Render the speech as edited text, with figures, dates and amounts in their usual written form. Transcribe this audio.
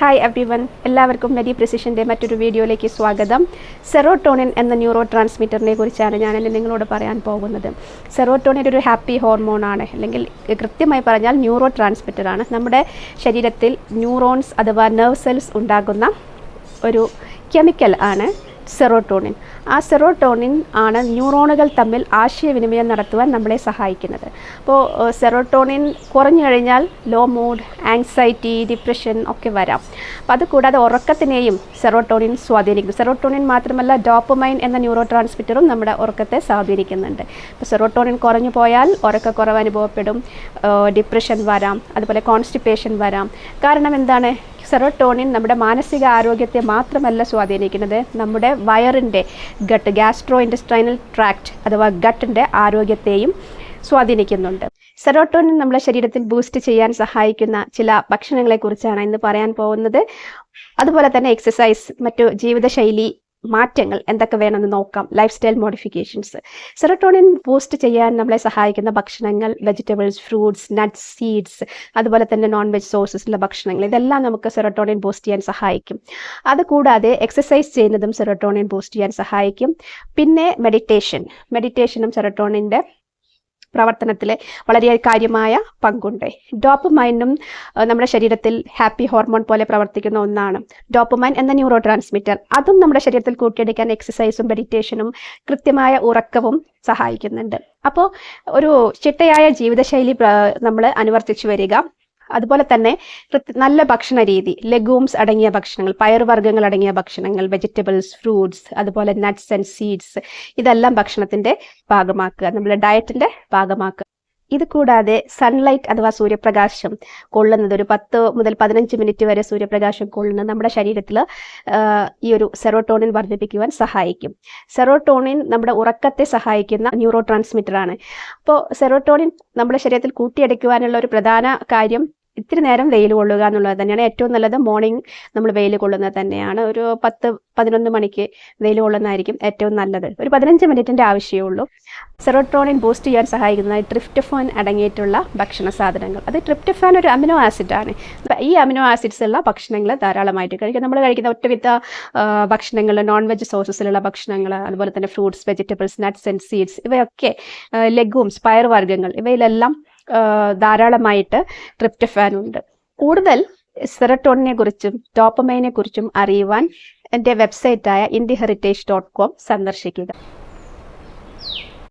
Hi everyone, എല്ലാവർക്കും മെഡി പ്രിസിഷൻ്റെ മറ്റൊരു വീഡിയോയിലേക്ക് സ്വാഗതം. സെറോട്ടോണിൻ എന്ന ന്യൂറോ ട്രാൻസ്മിറ്ററിനെ കുറിച്ചാണ് ഞാൻ നിങ്ങളോട് പറയാൻ പോകുന്നത്. സെറോട്ടോണിൻ ഒരു ഹാപ്പി ഹോർമോണാണ്, അല്ലെങ്കിൽ കൃത്യമായി പറഞ്ഞാൽ ന്യൂറോ ട്രാൻസ്മിറ്ററാണ്. നമ്മുടെ ശരീരത്തിൽ ന്യൂറോൺസ് അഥവാ നെർവ് സെൽസ് ഉണ്ടാകുന്ന ഒരു കെമിക്കൽ ആണ് സെറോട്ടോണിൻ. ആ സെറോട്ടോണിൻ ആണ് ന്യൂറോണുകൾ തമ്മിൽ ആശയവിനിമയം നടത്തുവാൻ നമ്മളെ സഹായിക്കുന്നത്. അപ്പോൾ സെറോട്ടോണിൻ കുറഞ്ഞു കഴിഞ്ഞാൽ ലോ മൂഡ്, ആങ്സൈറ്റി, ഡിപ്രഷൻ ഒക്കെ വരാം. അപ്പോൾ അതുകൂടാതെ ഉറക്കത്തിനെയും സെറോട്ടോണിൻ സ്വാധീനിക്കുന്നു. സെറോട്ടോണിൻ മാത്രമല്ല, ഡോപ്പമൈൻ എന്ന ന്യൂറോ ട്രാൻസ്മിറ്ററും നമ്മുടെ ഉറക്കത്തെ സ്വാധീനിക്കുന്നുണ്ട്. അപ്പോൾ സെറോട്ടോണിൻ കുറഞ്ഞു പോയാൽ ഉറക്കക്കുറവ് അനുഭവപ്പെടും, ഡിപ്രഷൻ വരാം, അതുപോലെ കോൺസ്റ്റിപ്പേഷൻ വരാം. കാരണം എന്താണ്? സെറോട്ടോണിൻ നമ്മുടെ മാനസിക ആരോഗ്യത്തെ മാത്രമല്ല സ്വാധീനിക്കുന്നത്, നമ്മുടെ വയറിൻ്റെ ഗട്ട്, ഗ്യാസ്ട്രോ ഇൻറ്റസ്റ്റൈനൽ ട്രാക്റ്റ് അഥവാ ഗട്ടിൻ്റെ ആരോഗ്യത്തെയും സ്വാധീനിക്കുന്നുണ്ട്. സെറോട്ടോണിൻ നമ്മുടെ ശരീരത്തിൽ ബൂസ്റ്റ് ചെയ്യാൻ സഹായിക്കുന്ന ചില ഭക്ഷണങ്ങളെക്കുറിച്ചാണ് ഇന്ന് പറയാൻ പോകുന്നത്. അതുപോലെ തന്നെ എക്സസൈസ്, മറ്റു ജീവിതശൈലി മാറ്റങ്ങൾ എന്തൊക്കെ വേണമെന്ന് നോക്കാം. Life style modifications. Serotonin boost ചെയ്യാൻ നമ്മളെ സഹായിക്കുന്ന ഭക്ഷണങ്ങൾ വെജിറ്റബിൾസ്, ഫ്രൂട്ട്സ്, നട്ട്സ്, സീഡ്സ്, അതുപോലെ തന്നെ നോൺ വെജ് സോഴ്സസിലുള്ള ഭക്ഷണങ്ങൾ, ഇതെല്ലാം നമുക്ക് സെറോട്ടോണിൻ ബൂസ്റ്റ് ചെയ്യാൻ സഹായിക്കും. അതുകൂടാതെ എക്സസൈസ് ചെയ്യുന്നതും സെറോട്ടോണിൻ ബൂസ്റ്റ് ചെയ്യാൻ സഹായിക്കും. പിന്നെ മെഡിറ്റേഷനും സെറോട്ടോണിൻ്റെ പ്രവർത്തനത്തിൽ വളരെ കാര്യമായ പങ്കുണ്ട്. ഡോപ്പമൈനും നമ്മുടെ ശരീരത്തിൽ ഹാപ്പി ഹോർമോൺ പോലെ പ്രവർത്തിക്കുന്ന ഒന്നാണ്. ഡോപ്പമൈൻ എന്ന ന്യൂറോ ട്രാൻസ്മിറ്റർ, അതും നമ്മുടെ ശരീരത്തിൽ കൂട്ടിയെടുക്കാൻ എക്സസൈസും മെഡിറ്റേഷനും കൃത്യമായ ഉറക്കവും സഹായിക്കുന്നുണ്ട്. അപ്പോൾ ഒരു ചിട്ടയായ ജീവിതശൈലി നമ്മൾ അനുവർത്തിച്ചു വരിക. അതുപോലെ തന്നെ നല്ല ഭക്ഷണ രീതി, ലെഗൂംസ് അടങ്ങിയ ഭക്ഷണങ്ങൾ, പയറുവർഗ്ഗങ്ങൾ അടങ്ങിയ ഭക്ഷണങ്ങൾ, വെജിറ്റബിൾസ്, ഫ്രൂട്ട്സ്, അതുപോലെ നട്ട്സ് ആൻഡ് സീഡ്സ്, ഇതെല്ലാം ഭക്ഷണത്തിൻ്റെ ഭാഗമാക്കുക, നമ്മുടെ ഡയറ്റിൻ്റെ ഭാഗമാക്കുക. ഇത് കൂടാതെ സൺലൈറ്റ് അഥവാ സൂര്യപ്രകാശം കൊള്ളുന്നത്, ഒരു 10 മുതൽ 15 മിനിറ്റ് വരെ സൂര്യപ്രകാശം കൊള്ളുന്നത് നമ്മുടെ ശരീരത്തിൽ ഈ ഒരു സെറോട്ടോണിൻ വർദ്ധിപ്പിക്കുവാൻ സഹായിക്കും. സെറോട്ടോണിൻ നമ്മുടെ ഉറക്കത്തെ സഹായിക്കുന്ന ന്യൂറോ ട്രാൻസ്മിറ്ററാണ്. അപ്പോൾ സെറോട്ടോണിൻ നമ്മുടെ ശരീരത്തിൽ കൂട്ടിയെടുക്കുവാനുള്ള ഒരു പ്രധാന കാര്യം ഇത്തിരി നേരം വെയിൽ കൊള്ളുക എന്നുള്ളത് തന്നെയാണ്. ഏറ്റവും നല്ലത് മോർണിംഗ് നമ്മൾ വെയിൽ കൊള്ളുന്നത് തന്നെയാണ്. ഒരു 10-11 മണിക്ക് വെയിൽ കൊള്ളുന്നതായിരിക്കും ഏറ്റവും നല്ലത്. ഒരു 15 മിനിറ്റിൻ്റെ ആവശ്യമേ ഉള്ളൂ. സെറോട്ടോണിൻ ബൂസ്റ്റ് ചെയ്യാൻ സഹായിക്കുന്ന ട്രിപ്റ്റോഫാൻ അടങ്ങിയിട്ടുള്ള ഭക്ഷണ സാധനങ്ങൾ. അത് ട്രിപ്റ്റോഫാൻ ഒരു അമിനോ ആസിഡാണ്. ഈ അമിനോ ആസിഡ്സ് ഉള്ള ഭക്ഷണങ്ങൾ ധാരാളമായിട്ട് കഴിക്കുക. നമ്മൾ കഴിക്കുന്ന ഒറ്റവിധ ഭക്ഷണങ്ങൾ, നോൺ വെജ് സോഴ്സസിലുള്ള ഭക്ഷണങ്ങൾ, അതുപോലെ തന്നെ fruits, vegetables, nuts and seeds, ഇവയൊക്കെ ലെഗൂംസ്, പയറുവർഗ്ഗങ്ങൾ, ഇവയിലെല്ലാം ധാരാളമായിട്ട് ട്രിപ്റ്റോഫാൻ ഉണ്ട്. കൂടുതൽ സെറോട്ടോണിനെ കുറിച്ചും ഡോപ്പമൈനെ കുറിച്ചും അറിയുവാൻ എൻ്റെ വെബ്സൈറ്റായ indieheritage.com സന്ദർശിക്കുക.